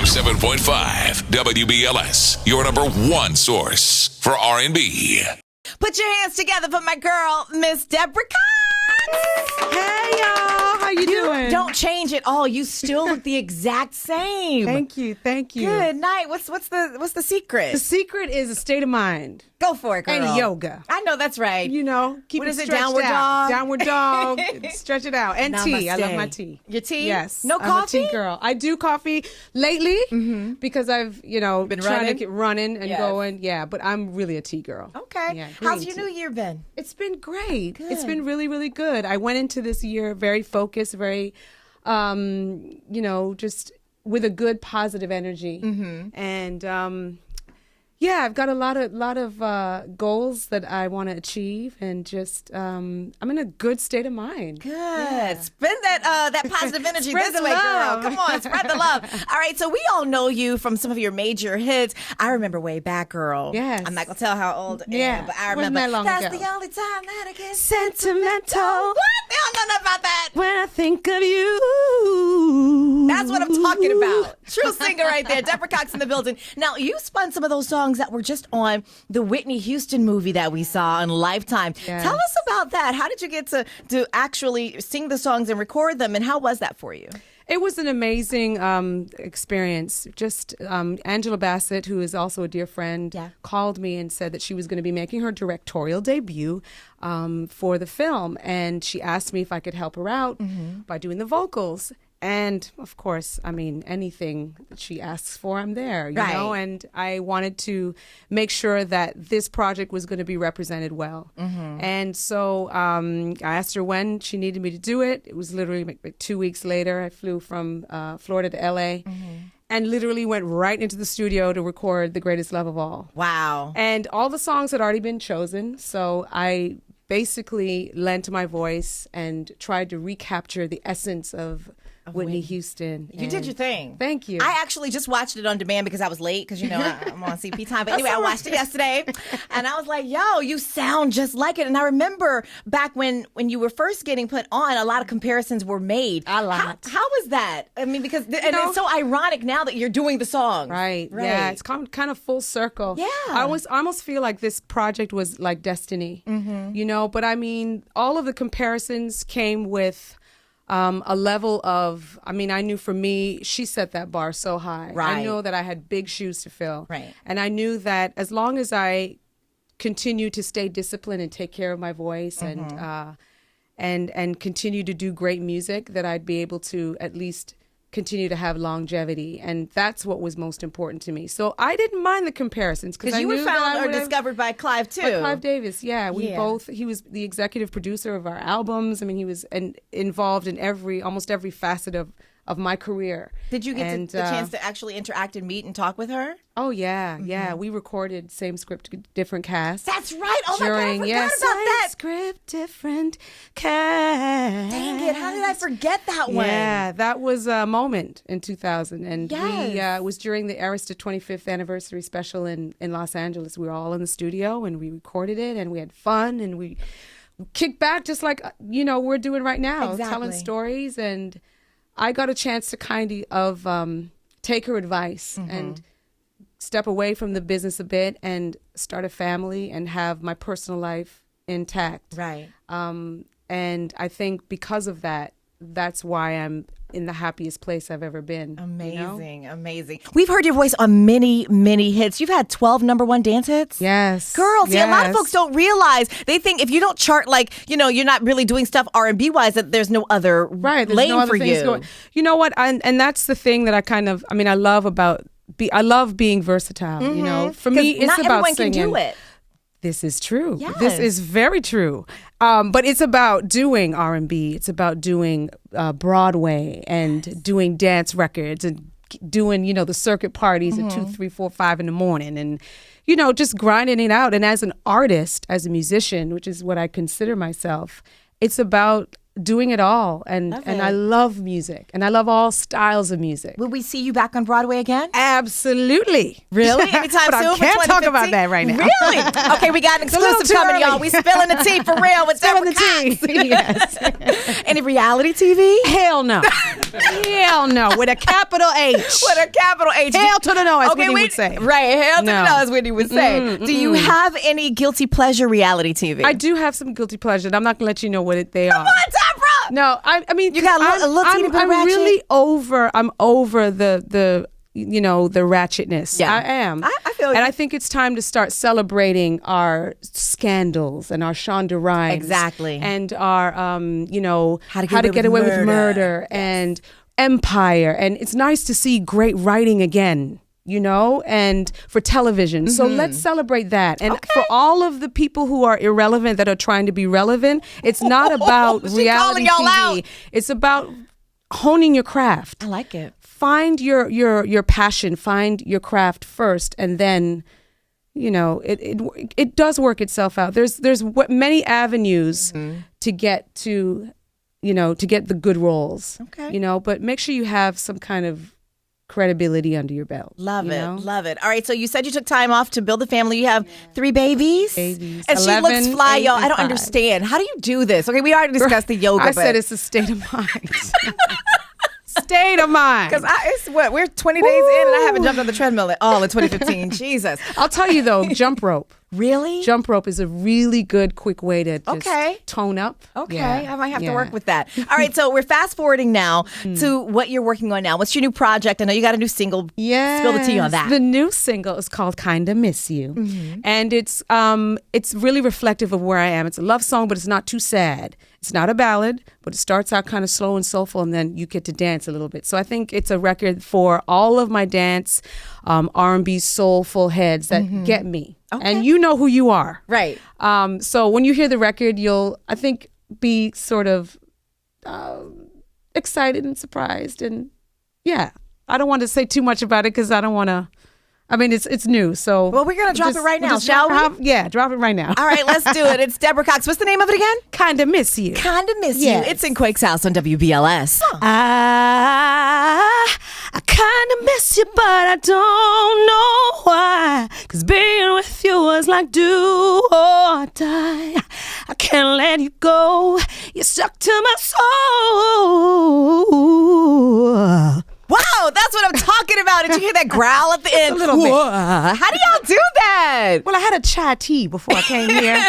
107.5 WBLS, your number one source for R&B. Put your hands together for my girl, Miss Deborah Cox. Hey, y'all. How you doing? Don't change at all. You still look the exact same. Thank you. Good night. What's the secret? The secret is a state of mind. Go for it, girl. And yoga. I know that's right. You know, keep What it is it, stretched downward out. dog? Downward dog. Stretch it out. And tea. I Namaste. love my tea. Your tea? Yes. No I'm coffee? a tea girl. I do coffee lately because I've, Been trying running? to get running and Yes. going. Yeah, but I'm really a tea girl. Okay. Yeah, How's green your tea. new year been? It's been great. Good. It's been really, really good. I went into this year very focused, very, just with a good positive energy. And yeah, I've got a lot of goals that I want to achieve, and just I'm in a good state of mind. Good. Yeah. Spread that positive energy Spread this the way, love. girl. Come on, spread the love. All right, so we all know you from some of your major hits. I remember way back, girl. Yes. I'm not gonna tell how old I Yeah. am, but I Wasn't remember that long that's ago. the only time that I get Sentimental. What? They don't know nothing about that. When I think of you. That's what I'm talking about. True singer right there. Deborah Cox in the building. Now, you spun some of those songs that were just on the Whitney Houston movie that we saw on Lifetime. Yes. Tell us about that. How did you get to actually sing the songs and record them, and how was that for you? It was an amazing experience. Just Angela Bassett, who is also a dear friend, called me and said that she was going to be making her directorial debut for the film. And she asked me if I could help her out by doing the vocals. And of course, I mean, anything that she asks for, I'm there, you know? And I wanted to make sure that this project was going to be represented well. And so I asked her when she needed me to do it. It was literally like 2 weeks later. I flew from Florida to LA and literally went right into the studio to record The Greatest Love of All. Wow. And all the songs had already been chosen. So I basically lent my voice and tried to recapture the essence of Whitney Houston. You did your thing. Thank you. I actually just watched it on demand because I was late because, I'm on CP time. But anyway, I watched it yesterday and I was like, yo, you sound just like it. And I remember back when you were first getting put on, a lot of comparisons were made. A lot. How was that? I mean, because it's so ironic now that you're doing the songs. Right. Yeah, it's kind of full circle. Yeah. I almost feel like this project was like destiny, but I mean, all of the comparisons came with a level of, I knew for me, she set that bar so high. Right. I know that I had big shoes to fill. Right. And I knew that as long as I continue to stay disciplined and take care of my voice and continue to do great music, that I'd be able to at least continue to have longevity. And that's what was most important to me. So I didn't mind the comparisons because you were found or discovered by Clive too. By Clive Davis, yeah. He was the executive producer of our albums. I mean, he was involved in almost every facet of my career. Did you get the chance to actually interact and meet and talk with her? Oh, yeah, yeah. We recorded same script, different cast. That's right. Oh, my God, I forgot about same that. Script, different cast. Dang it, how did I forget that one? Yeah, that was a moment in 2000. And Yes. it was during the Arista 25th anniversary special in Los Angeles. We were all in the studio and we recorded it and we had fun and we kicked back just like, we're doing right now. Exactly. Telling stories. And I got a chance to kind of take her advice and step away from the business a bit and start a family and have my personal life intact. Right. And I think because of that, that's why I'm in the happiest place I've ever been. Amazing, amazing. We've heard your voice on many, many hits. You've had 12 #1 dance hits. Yes. Girl, see, a lot of yes. folks don't realize. They think if you don't chart you're not really doing stuff R&B wise, that there's no other there's lane no other for things you. going. You know what? And that's the thing that I love about I love being versatile. For me, it's not about everyone singing. can do it. This is true. Yes. This is very true. But it's about doing R&B. It's about doing Broadway and doing dance records and doing, the circuit parties at 2, 3, 4, 5 in the morning and, just grinding it out. And as an artist, as a musician, which is what I consider myself, it's about doing it all, and I love music, and I love all styles of music. Will we see you back on Broadway again? Absolutely. Really? Anytime but soon? I can't talk about that right now. Really? Okay, we got an exclusive coming, y'all. We spilling the tea for real with Deborah Cox. Yes. Any reality TV? Hell no. Hell no. With a capital H. With a capital H. Hell to the no, as Whitney would say. Right. Hell to the no, as Whitney would say. Do you have any guilty pleasure reality TV? I do have some guilty pleasure. I'm not going to let you know what they are. Come on, Deborah. No, I mean, you got a little teeny bit of ratchet. I'm really over. I'm over the the ratchetness. Yeah. I am. I feel and you. I think it's time to start celebrating our scandals and our Shonda Rhimes. Exactly. And our How to Get Away with Murder and Empire. And it's nice to see great writing again. And for television. So let's celebrate that. And for all of the people who are irrelevant that are trying to be relevant, it's not about reality y'all TV. Out. It's about honing your craft. I like it. Find your passion, find your craft first, and then it does work itself out. There's many avenues to get to get the good roles. Okay. But make sure you have some kind of credibility under your belt. Love it. All right, so you said you took time off to build a family. You have 3 babies. And 11, she looks fly, 8, y'all. I don't 5. understand. How do you do this? Okay, we already discussed the yoga. I said it's a state of mind. State of mind. Because we're 20 days in and I haven't jumped on the treadmill at all in 2015. Jesus. I'll tell you though, jump rope. Really? Jump rope is a really good, quick way to just tone up. Okay, Yeah. I might have to work with that. All right, so we're fast forwarding now to what you're working on now. What's your new project? I know you got a new single. Yes. Spill the tea on that. The new single is called Kinda Miss You. And it's really reflective of where I am. It's a love song, but it's not too sad. It's not a ballad, but it starts out kind of slow and soulful, and then you get to dance a little bit. So I think it's a record for all of my dance, R&B soulful heads that get me. Okay. And you know who you are. Right. So when you hear the record, you'll, I think, be sort of excited and surprised. And yeah, I don't want to say too much about it because I don't want to. I mean, it's new, so. Well, we're going to drop it right now, shall we? Yeah, drop it right now. All right, let's do it. It's Deborah Cox. What's the name of it again? Kinda Miss You. Kinda Miss Yes. You. It's in Quake's house on WBLS. I kinda miss you, but I don't know why. 'Cause being with you was like do or die. I can't let you go. You're stuck to my soul. Wow, that's what I'm talking about. Did you hear that growl at the end? A little bit. How do y'all do that? Well, I had a chai tea before I came here.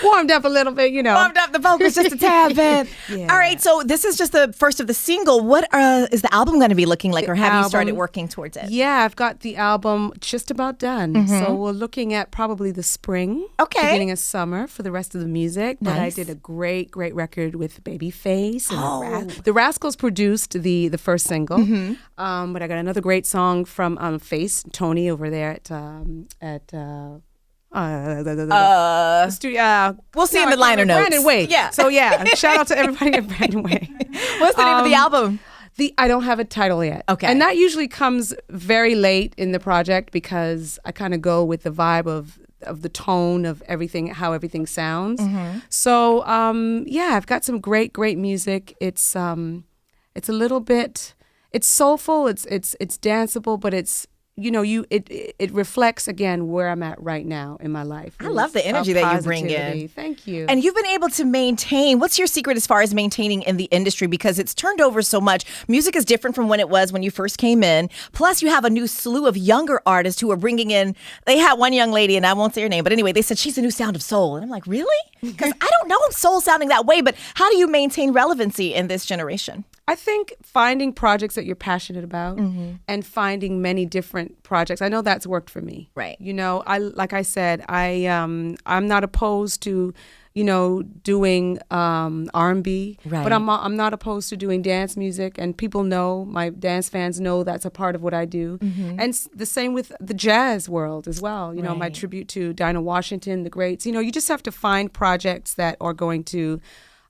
Warmed up a little bit, Warmed up the vocals just a tad bit. Yeah. All right, so this is just the first of the single. What is the album going to be looking like, or have you started working towards it? Yeah, I've got the album just about done. So we're looking at probably the spring, beginning of summer for the rest of the music. But I did a great record with Babyface. And the Rascals produced the first single. But I got another great song from Face, Tony over there at the studio. We'll see in the liner notes. Brandon Way. Yeah. So yeah, shout out to everybody at Brandon Way. What's the name of the album? I don't have a title yet. Okay. And that usually comes very late in the project because I kind of go with the vibe of the tone of everything, how everything sounds. So I've got some great music. It's a little bit, it's soulful, it's danceable, but it's it reflects again where I'm at right now in my life. I love the energy that you bring in. Thank you. And you've been able to maintain. What's your secret as far as maintaining in the industry? Because it's turned over so much. Music is different from when it was when you first came in. Plus, you have a new slew of younger artists who are bringing in. They had one young lady, and I won't say her name, but anyway, they said she's the new sound of soul, and I'm like, really? Because I don't know soul sounding that way. But how do you maintain relevancy in this generation? I think finding projects that you're passionate about and finding many different projects. I know that's worked for me. Right. Like I said, I'm not opposed to, doing R&B, right. but I'm not opposed to doing dance music, and people know, my dance fans know that's a part of what I do. And the same with the jazz world as well. My tribute to Dinah Washington, the greats. You just have to find projects that are going to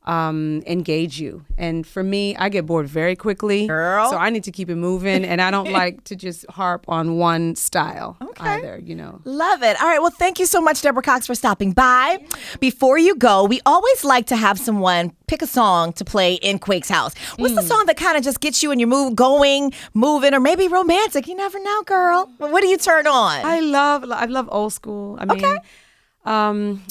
engage you. And for me, I get bored very quickly. Girl. So I need to keep it moving, and I don't like to just harp on one style either, you know. Love it. All right. Well, thank you so much, Deborah Cox, for stopping by. Before you go, we always like to have someone pick a song to play in Quake's house. What's the song that kind of just gets you in your mood going, moving, or maybe romantic? You never know, girl. What do you turn on? I love old school. I mean,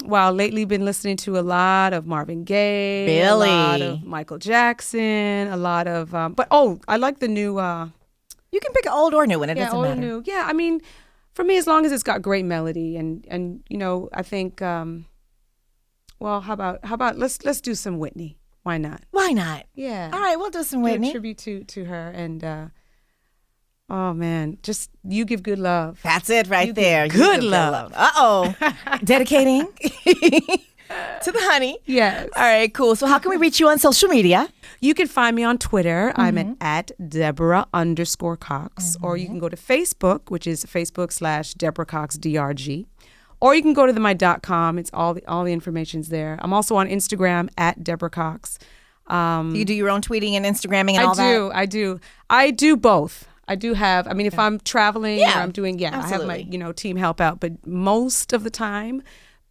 well, lately been listening to a lot of Marvin Gaye, Really? a lot of Michael Jackson, a lot of, I like the new, You can pick an old or new one. It yeah, doesn't old or matter. new. Yeah, I mean, for me, as long as it's got great melody and you know, I think, well, how about let's do some Whitney. Why not? Why not? Yeah. All right, we'll do some Do a Whitney. tribute to her and. Oh man, just you give good love. That's it right You there. give You good give love. Uh-oh. Dedicating to the honey. Yes. All right, cool. So how can we reach you on social media? You can find me on Twitter. I'm at Deborah_Cox. Or you can go to Facebook, which is Facebook.com/Deborah Cox DRG. Or you can go to my.com. It's all the information's there. I'm also on Instagram at Deborah Cox. You do your own tweeting and Instagramming and all that? I do both. I do have, I mean, if I'm traveling or I'm doing, I have my, absolutely. team help out. But most of the time,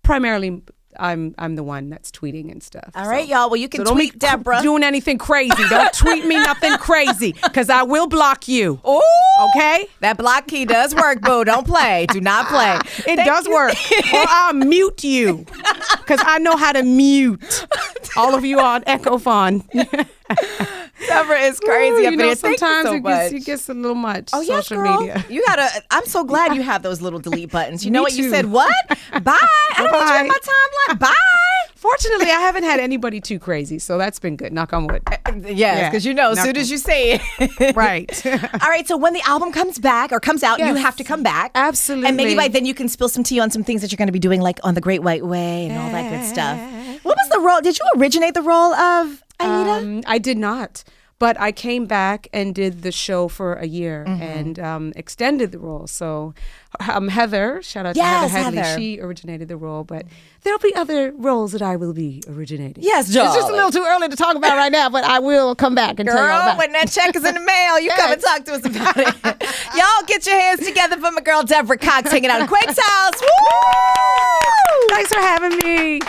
primarily, I'm the one that's tweeting and stuff. All right, y'all. Well, you can tweet Deborah. Doing anything crazy. Don't tweet me nothing crazy, because I will block you. Oh, Okay? that block key does work, boo. Don't play. Do not play. It does work. Or I'll mute you, because I know how to mute all of you on Echophon. Deborah is crazy up in here. Thank you Sometimes so much. it gets a little much. Oh, yes, social girl. media. You gotta. I'm so glad you have those little delete buttons. You know Me what? You too. said what? Bye. I don't need you in my timeline. Bye. Fortunately, I haven't had anybody too crazy, so that's been good. Knock on wood. Yes, because you know, as soon as you say it. Right. All right, so when the album comes out, you Yes. have to come back. Absolutely. And maybe by then you can spill some tea on some things that you're going to be doing, like on The Great White Way and all that good stuff. What was the role? Did you originate the role of Aida? I did not. But I came back and did the show for a year and extended the role. So Heather, shout out to Yes, Heather Headley, Heather. she originated the role. But there'll be other roles that I will be originating. Yes, It's just a darling. little too early to talk about right now, but I will come back and tell you all Girl, about when it. that check is in the mail, you come and talk to us about it. Y'all get your hands together for my girl Deborah Cox hanging out in Quake's house. Woo! Thanks for having me.